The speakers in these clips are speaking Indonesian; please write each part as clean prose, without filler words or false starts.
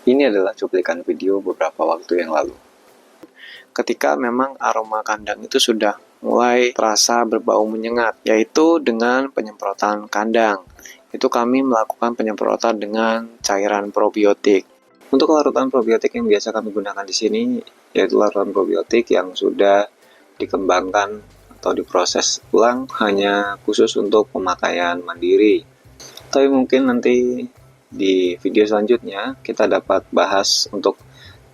Ini adalah cuplikan video beberapa waktu yang lalu. Ketika memang aroma kandang itu sudah mulai terasa berbau menyengat, yaitu dengan penyemprotan kandang. Itu kami melakukan penyemprotan dengan cairan probiotik. Untuk larutan probiotik yang biasa kami gunakan di sini, yaitu larutan probiotik yang sudah dikembangkan atau diproses ulang hanya khusus untuk pemakaian mandiri. Tapi mungkin nanti di video selanjutnya kita dapat bahas untuk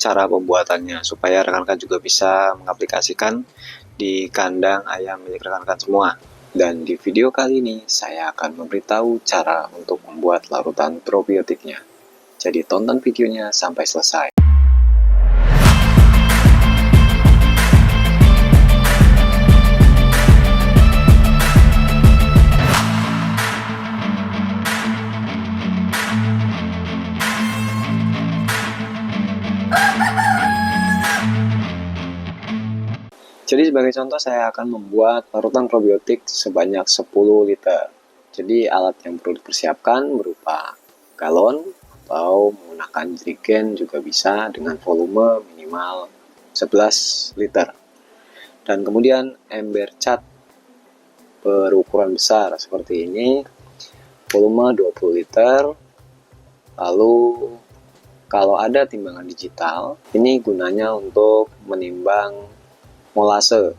cara pembuatannya supaya rekan-rekan juga bisa mengaplikasikan di kandang ayam milik rekan-rekan semua. Dan di video kali ini saya akan memberitahu cara untuk membuat larutan probiotiknya. Jadi tonton videonya sampai selesai. Jadi sebagai contoh saya akan membuat larutan probiotik sebanyak 10 liter. Jadi alat yang perlu dipersiapkan berupa galon atau menggunakan jerigen juga bisa dengan volume minimal 11 liter. Dan kemudian ember cat berukuran besar seperti ini, volume 20 liter. Lalu kalau ada timbangan digital, ini gunanya untuk menimbang molase.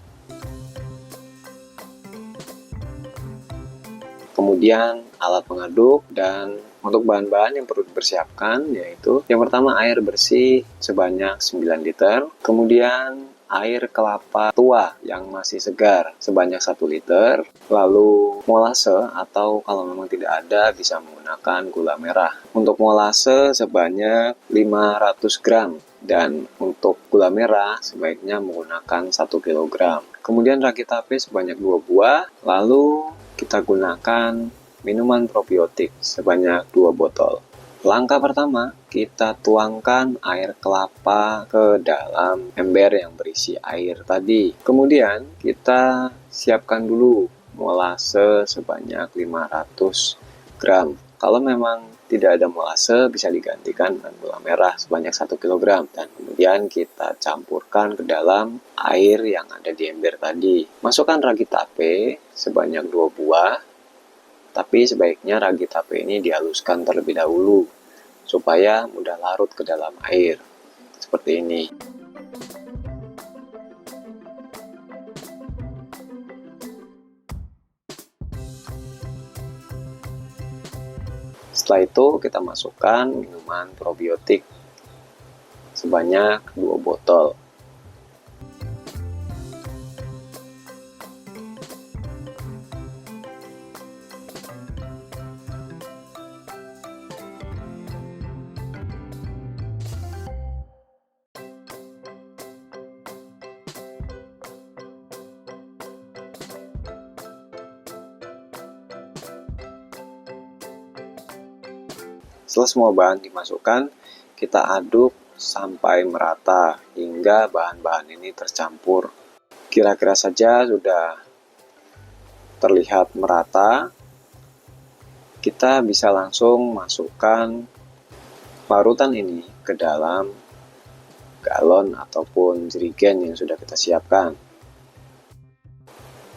Kemudian alat pengaduk, dan untuk bahan-bahan yang perlu dipersiapkan yaitu yang pertama air bersih sebanyak 9 liter, kemudian air kelapa tua yang masih segar sebanyak 1 liter, lalu molase atau kalau memang tidak ada bisa menggunakan gula merah. Untuk molase sebanyak 500 gram. Dan untuk gula merah sebaiknya menggunakan 1 kg. Kemudian ragi tape sebanyak 2 buah. Lalu kita gunakan minuman probiotik sebanyak 2 botol. Langkah pertama, kita tuangkan air kelapa ke dalam ember yang berisi air tadi. Kemudian kita siapkan dulu molase sebanyak 500 gram. Kalau memang tidak ada molase, bisa digantikan dengan gula merah sebanyak 1 kg. Dan kemudian kita campurkan ke dalam air yang ada di ember tadi. Masukkan ragi tape sebanyak 2 buah. Tapi sebaiknya ragi tape ini dihaluskan terlebih dahulu, supaya mudah larut ke dalam air. Seperti ini. Setelah itu kita masukkan minuman probiotik sebanyak 2 botol. Setelah semua bahan dimasukkan, kita aduk sampai merata hingga bahan-bahan ini tercampur. Kira-kira saja sudah terlihat merata, kita bisa langsung masukkan larutan ini ke dalam galon ataupun jerigen yang sudah kita siapkan.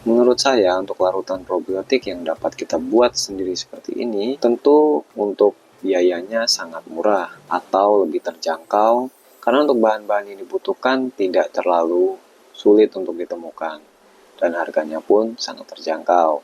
Menurut saya, untuk larutan probiotik yang dapat kita buat sendiri seperti ini, tentu untuk biayanya sangat murah atau lebih terjangkau, karena untuk bahan-bahan yang dibutuhkan tidak terlalu sulit untuk ditemukan dan harganya pun sangat terjangkau.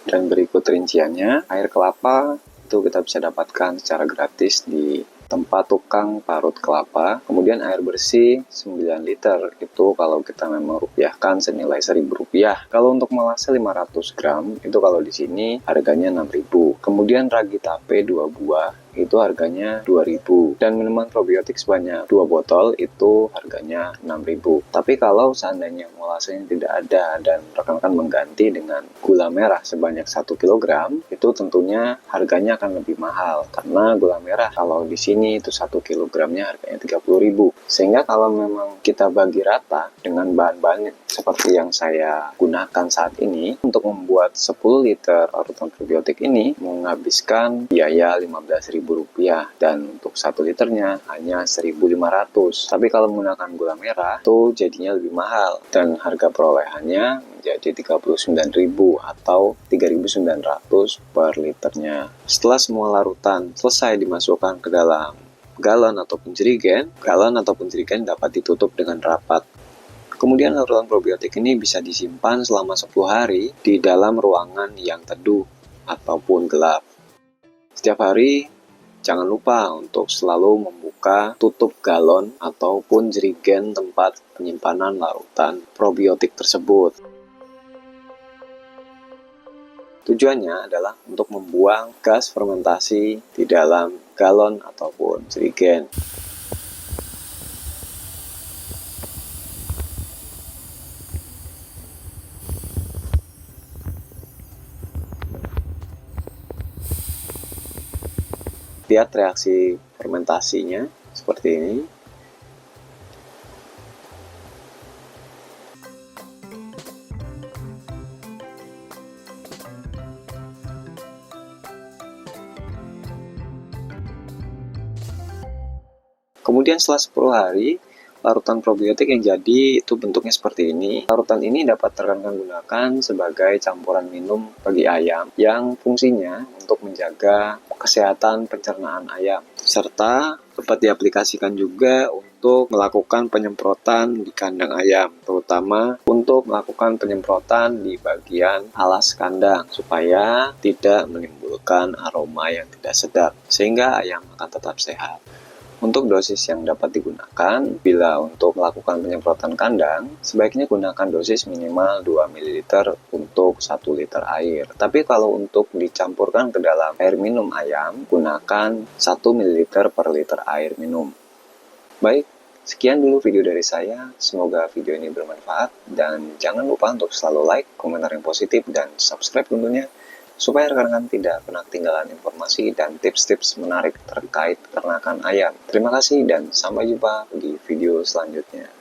Dan berikut rinciannya, air kelapa itu kita bisa dapatkan secara gratis di tempat tukang parut kelapa. Kemudian air bersih 9 liter, itu kalau kita memang rupiahkan senilai Rp1.000. Kalau untuk molase 500 gram, itu kalau di sini harganya Rp6.000. Kemudian ragi tape 2 buah, itu harganya Rp2.000. Dan minuman probiotik sebanyak 2 botol, itu harganya Rp6.000. Tapi kalau seandainya molasenya tidak ada dan rekan-rekan mengganti dengan gula merah sebanyak 1 kg, itu tentunya harganya akan lebih mahal. Karena gula merah kalau di sini itu 1 kilogramnya harganya Rp30.000. Sehingga kalau memang kita bagi rata dengan bahan-bahan seperti yang saya gunakan saat ini, untuk membuat 10 liter larutan probiotik ini menghabiskan biaya Rp15.000 Rp5.000 dan untuk 1 liternya hanya Rp1.500. Tapi kalau menggunakan gula merah itu jadinya lebih mahal dan harga perolehannya menjadi Rp39.000 atau Rp3.900 per liternya. Setelah semua larutan selesai dimasukkan ke dalam galon ataupun jerigen dapat ditutup dengan rapat. Kemudian larutan probiotik ini bisa disimpan selama 10 hari di dalam ruangan yang teduh ataupun gelap. Setiap hari, jangan lupa untuk selalu membuka tutup galon ataupun jerigen tempat penyimpanan larutan probiotik tersebut. Tujuannya adalah untuk membuang gas fermentasi di dalam galon ataupun jerigen. Lihat reaksi fermentasinya seperti ini. Kemudian setelah 10 hari, larutan probiotik yang jadi itu bentuknya seperti ini. Larutan ini dapat rekan-rekan gunakan sebagai campuran minum bagi ayam yang fungsinya untuk menjaga kesehatan pencernaan ayam. Serta dapat diaplikasikan juga untuk melakukan penyemprotan di kandang ayam, terutama untuk melakukan penyemprotan di bagian alas kandang supaya tidak menimbulkan aroma yang tidak sedap, sehingga ayam akan tetap sehat. Untuk dosis yang dapat digunakan, bila untuk melakukan penyemprotan kandang, sebaiknya gunakan dosis minimal 2 ml untuk 1 liter air. Tapi kalau untuk dicampurkan ke dalam air minum ayam, gunakan 1 ml per liter air minum. Baik, sekian dulu video dari saya. Semoga video ini bermanfaat, dan jangan lupa untuk selalu like, komentar yang positif, dan subscribe tentunya, supaya rekan-rekan tidak pernah ketinggalan informasi dan tips-tips menarik terkait peternakan ayam. Terima kasih dan sampai jumpa di video selanjutnya.